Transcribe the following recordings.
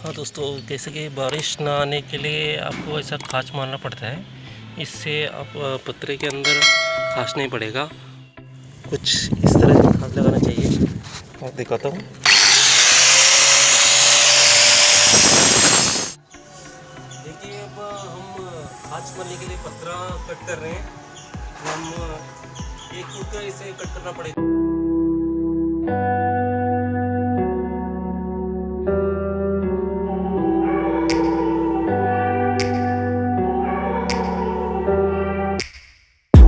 हाँ दोस्तों, जैसे कि बारिश ना आने के लिए आपको ऐसा खांच मारना पड़ता है। इससे आप पतरे के अंदर खांच नहीं पड़ेगा। कुछ इस तरह से खांच लगाना चाहिए। और दिखाता हूँ। देखिए, अब हम खांच मारने के लिए पतरा कट कर रहे हैं। हम 1 फुट का इसे कट करना पड़ेगा।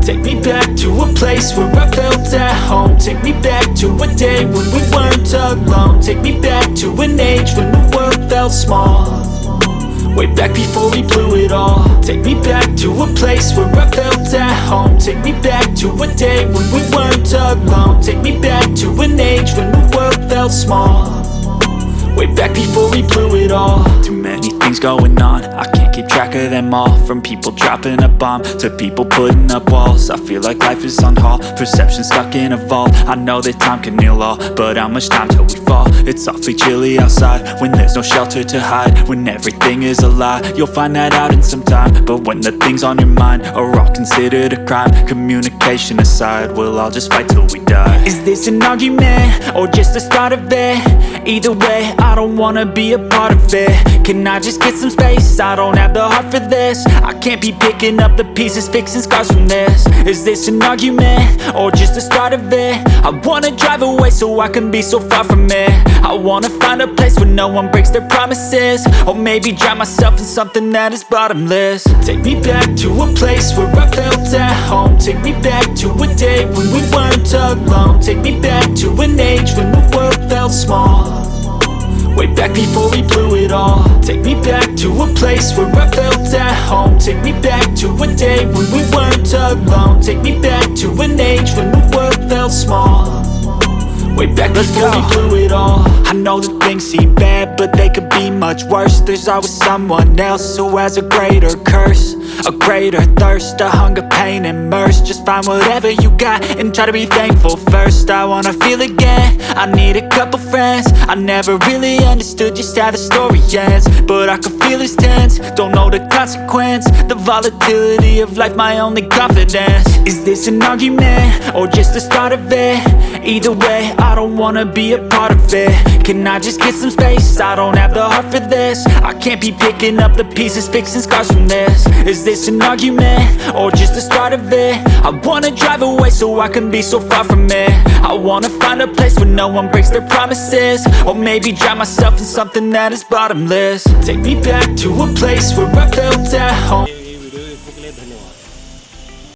Take me back to a place where I felt at home. Take me back to a day when we weren't alone. Take me back to an age when the world felt small. Way back before we blew it all. Take me back to a place where I felt at home. Take me back to a day when we weren't alone. Take me back to an age when the world felt small. Way back before we blew it all. Too many things going on, I can't keep track of them all. From people dropping a bomb to people putting up walls. I feel like life is on hold, perception stuck in a vault. I know that time can heal all, but how much time till we fall? It's awfully chilly outside, when there's no shelter to hide. When everything is a lie, you'll find that out in some time. But when the things on your mind are all considered a crime, communication aside, we'll all just fight till we die. Is this an argument, or just the start of it? Either way, I don't wanna be a part of it. Can I just get some space? I don't have the heart for this. I can't be picking up the pieces, fixing scars from this. Is this an argument, or just the start of it? I wanna drive away so I can be so far from it. I wanna find a place where no one breaks their promises. Or maybe drown myself in something that is bottomless. Take me back to a place where I felt at home. Take me back to a day when we weren't alone. Take me back to an age when the world felt small. Way back before we blew it all. Take me back to a place where I felt at home. Take me back to a day when we weren't alone. Take me back to an age when the world felt small. Way back before we blew it all. I know that things seem bad, but they could be much worse. There's always someone else who has a greater curse, a greater thirst, a hunger, pain, and mercy. Just find whatever you got and try to be thankful first. I wanna feel again, I need a couple friends. I never really understood just how the story ends, but I can feel it's tense, don't know the consequence. The volatility of life, my only confidence. Is this an argument, or just the start of it? Either way, I don't wanna be a part of it. Can I just get some space? I don't have the heart for this. I can't be picking up the pieces, fixing scars from this. Is this an argument, or just the start of it? I wanna drive away so I can be so far from it. I wanna find a place where no one breaks their promises. Or maybe drown myself in something that is bottomless. Take me back to a place where I felt at home.